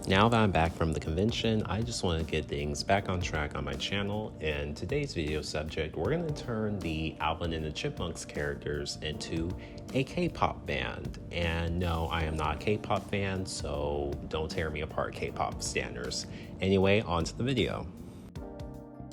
Now that I'm back from the convention, I just want to get things back on track on my channel, and today's video subject, we're going to turn the Alvin and the Chipmunks characters into a K-pop band. And no, I am not a K-pop fan, so don't tear me apart, K-pop standers. Anyway, on to the video.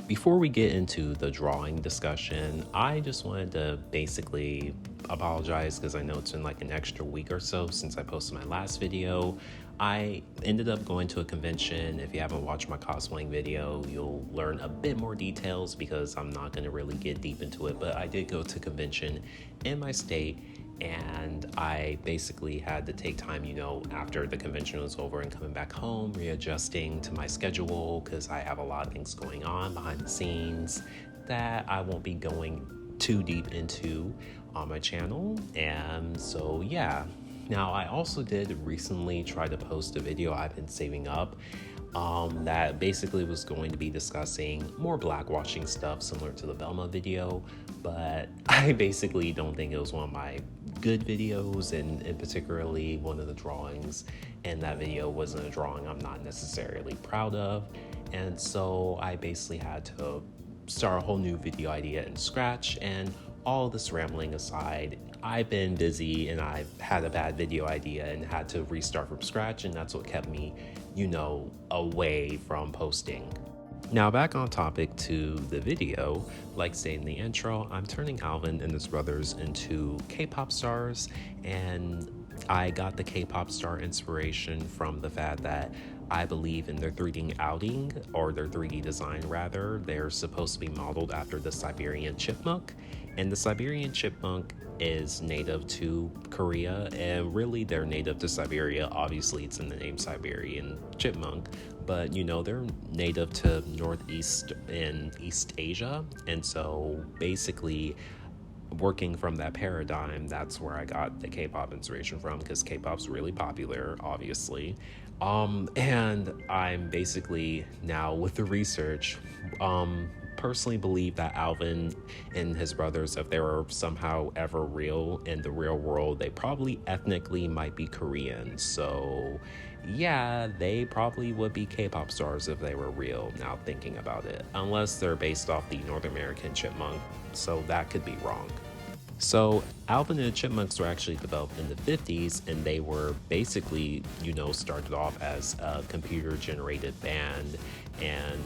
Before we get into the drawing discussion, I just wanted to basically apologize because I know it's been like an extra week or so since I posted my last video. I ended up going to a convention. If you haven't watched my cosplaying video, you'll learn a bit more details because I'm not going to really get deep into it, but I did go to a convention in my state, and I basically had to take time, after the convention was over and coming back home, readjusting to my schedule because I have a lot of things going on behind the scenes that I won't be going too deep into on my channel. And so, yeah. Now, I also did recently try to post a video I've been saving up that basically was going to be discussing more blackwashing stuff similar to the Velma video, but I basically don't think it was one of my good videos, and particularly one of the drawings in that video wasn't a drawing I'm not necessarily proud of, and so I basically had to start a whole new video idea in scratch. And all this rambling aside, I've been busy and I've had a bad video idea and had to restart from scratch, and that's what kept me, away from posting. Now back on topic to the video, like stated in the intro, I'm turning Alvin and his brothers into K-pop stars, and I got the K-pop star inspiration from the fact that I believe in their 3D outing, or their 3D design rather. They're supposed to be modeled after the Siberian chipmunk, and the Siberian chipmunk is native to Korea, and really they're native to Siberia. Obviously it's in the name Siberian chipmunk, but they're native to Northeast and East Asia, and so basically working from that paradigm, that's where I got the K-pop inspiration from, because K-pop's really popular, obviously. And I'm basically now with the research, personally believe that Alvin and his brothers, if they were somehow ever real in the real world, they probably ethnically might be Korean. So yeah, they probably would be K-pop stars if they were real, now thinking about it, unless they're based off the North American chipmunk, so that could be wrong. So Alvin and the Chipmunks were actually developed in the 50s, and they were basically, started off as a computer-generated band, and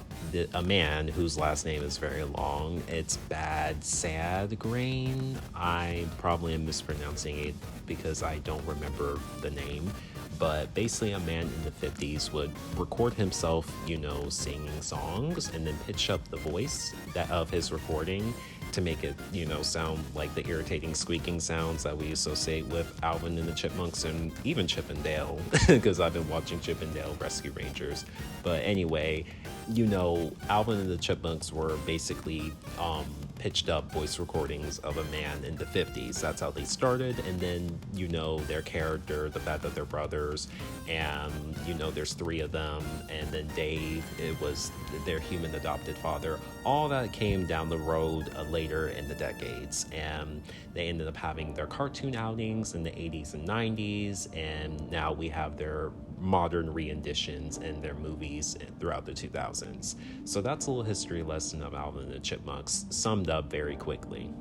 a man whose last name is very long. It's Bad Sad Grain. I probably am mispronouncing it because I don't remember the name. But basically a man in the 50s would record himself, singing songs, and then pitch up the voice of his recording to make it, sound like the irritating squeaking sounds that we associate with Alvin and the Chipmunks, and even Chip and Dale, because I've been watching Chip and Dale Rescue Rangers. But anyway, Alvin and the Chipmunks were basically pitched up voice recordings of a man in the 50s. That's how they started. And then their character, the fact that they're brothers, and there's three of them, and then Dave, it was their human adopted father. All that came down the road later in the decades, and they ended up having their cartoon outings in the 80s and 90s, and now we have their modern renditions in their movies throughout the 2000s. So that's a little history lesson of Alvin and the Chipmunks, summed up very quickly.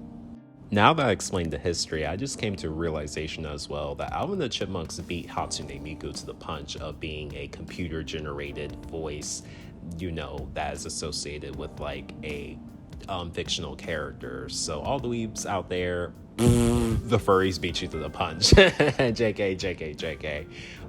Now that I explained the history, I just came to a realization as well that Alvin and the Chipmunks beat Hatsune Miku to the punch of being a computer-generated voice, that is associated with like a fictional character. So all the weebs out there, the furries beat you to the punch. JK.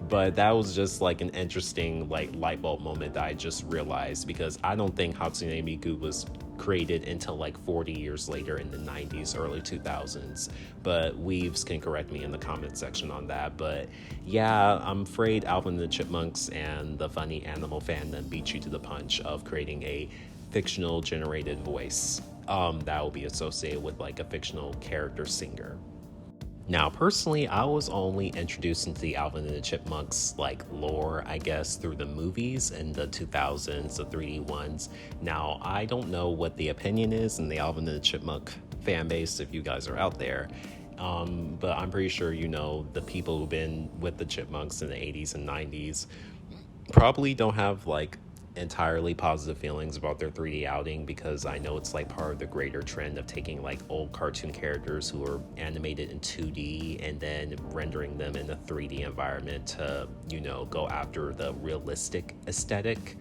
But that was just like an interesting light bulb moment that I just realized, because I don't think Hatsune Miku was created until like 40 years later in the 90s, early 2000s. But weaves can correct me in the comment section on that. But yeah, I'm afraid Alvin and the Chipmunks and the funny animal fandom beat you to the punch of creating a fictional generated voice that will be associated with like a fictional character singer. Now, personally, I was only introduced into the Alvin and the Chipmunks lore, I guess, through the movies in the 2000s, the 3D ones. Now, I don't know what the opinion is in the Alvin and the Chipmunk fan base, if you guys are out there. But I'm pretty sure the people who've been with the Chipmunks in the 80s and 90s Probably don't have like entirely positive feelings about their 3D outing because I know it's like part of the greater trend of taking like old cartoon characters who are animated in 2D and then rendering them in a 3D environment to, go after the realistic aesthetic.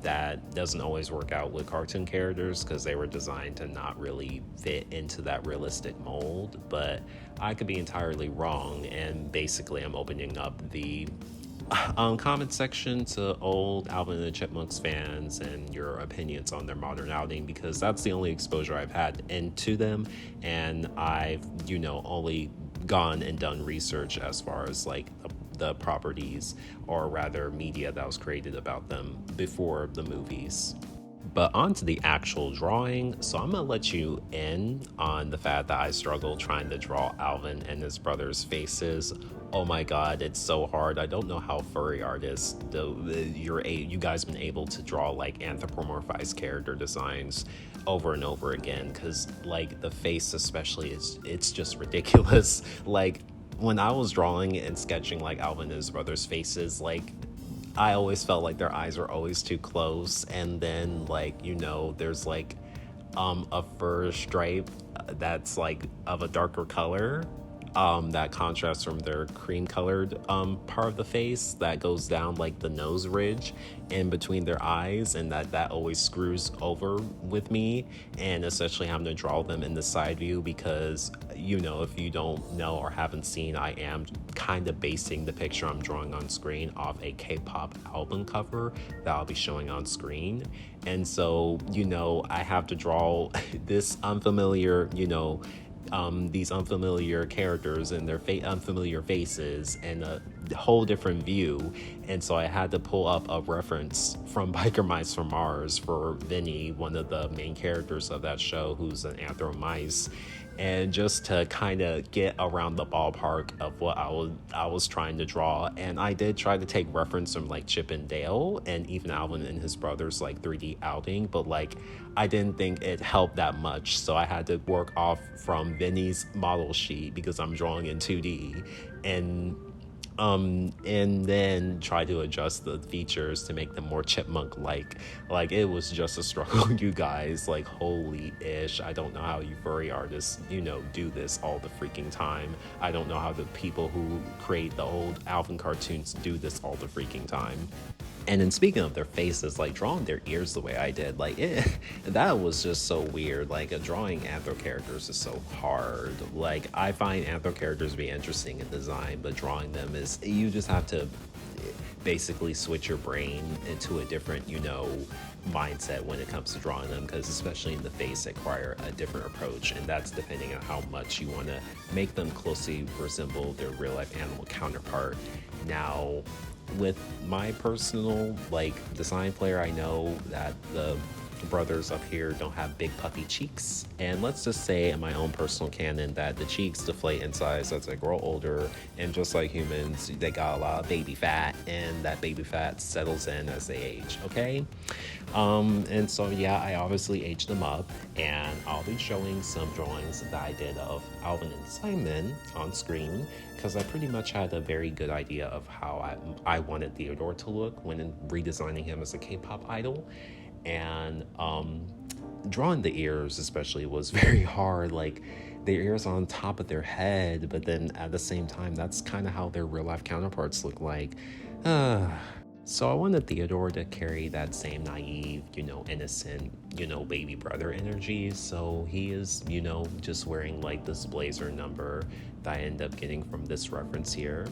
That doesn't always work out with cartoon characters because they were designed to not really fit into that realistic mold, but I could be entirely wrong. And basically, I'm opening up the comment section to old Alvin and the Chipmunks fans and your opinions on their modern outing, because that's the only exposure I've had into them, and I've only gone and done research as far as like the properties, or rather media that was created about them before the movies. But on to the actual drawing. So I'm gonna let you in on the fact that I struggled trying to draw Alvin and his brother's faces. Oh my god, it's so hard. I don't know how furry artists, you guys been able to draw like anthropomorphized character designs over and over again, because like the face especially it's just ridiculous. Like when I was drawing and sketching like Alvin and his brother's faces, like I always felt like their eyes were always too close, and then like there's like a fur stripe that's like of a darker color, that contrasts from their cream colored part of the face that goes down like the nose ridge in between their eyes, and that always screws over with me, and especially having to draw them in the side view because if you don't know or haven't seen, I am kind of basing the picture I'm drawing on screen off a K-pop album cover that I'll be showing on screen. And so I have to draw this unfamiliar these unfamiliar characters and their unfamiliar faces and a whole different view. And so I had to pull up a reference from Biker Mice from Mars for Vinny, one of the main characters of that show, who's an anthro mice, and just to kind of get around the ballpark of what I was trying to draw. And I did try to take reference from like Chip and Dale and even Alvin and his brothers like 3D outing, but like I didn't think it helped that much, so I had to work off from Vinny's model sheet because I'm drawing in 2D, and then try to adjust the features to make them more chipmunk like it was just a struggle. You guys, like holy ish, I don't know how you furry artists do this all the freaking time. I don't know how the people who create the old Alvin cartoons do this all the freaking time. And then speaking of their faces, like drawing their ears the way I did, like that was just so weird. Like drawing anthro characters is so hard. Like I find anthro characters to be interesting in design, but drawing them is, you just have to basically switch your brain into a different, mindset when it comes to drawing them, because especially in the face, they require a different approach, and that's depending on how much you want to make them closely resemble their real life animal counterpart. Now, with my personal like design flair, I know that the brothers up here don't have big puffy cheeks, and let's just say in my own personal canon that the cheeks deflate in size as they grow older, and just like humans, they got a lot of baby fat, and that baby fat settles in as they age. Okay, and so yeah, I obviously aged them up, and I'll be showing some drawings that I did of Alvin and Simon on screen, because I pretty much had a very good idea of how I wanted Theodore to look when redesigning him as a K-pop idol. And drawing the ears especially was very hard. Like their ears on top of their head, but then at the same time, that's kind of how their real life counterparts look like. So I wanted Theodore to carry that same naive, innocent, baby brother energy. So he is, just wearing like this blazer number that I end up getting from this reference here.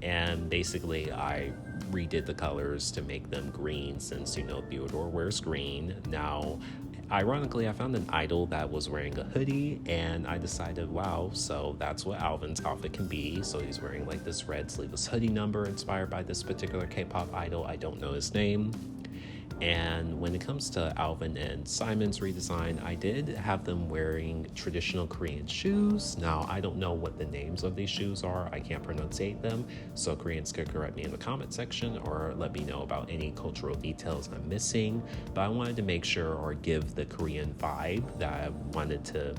And basically I redid the colors to make them green, since Theodore wears green. Now ironically, I found an idol that was wearing a hoodie, and I decided, wow, so that's what Alvin's outfit can be. So he's wearing like this red sleeveless hoodie number inspired by this particular K-pop idol. I don't know his name. And when it comes to Alvin and Simon's redesign, I did have them wearing traditional Korean shoes. Now, I don't know what the names of these shoes are. I can't pronunciate them. So Koreans could correct me in the comment section or let me know about any cultural details I'm missing. But I wanted to make sure or give the Korean vibe that I wanted to,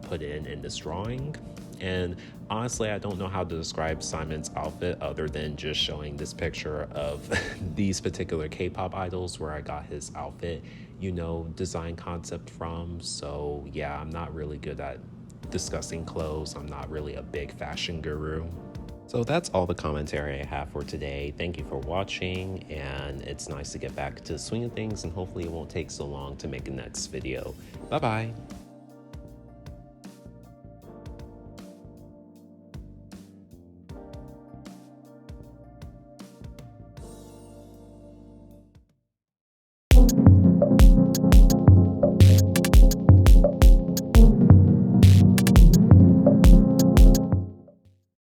put in this drawing. And honestly, I don't know how to describe Simon's outfit other than just showing this picture of these particular K-pop idols where I got his outfit, design concept from. So yeah, I'm not really good at discussing clothes. I'm not really a big fashion guru. So that's all the commentary I have for today. Thank you for watching, and it's nice to get back to the swing of things, and hopefully it won't take so long to make a next video. Bye bye.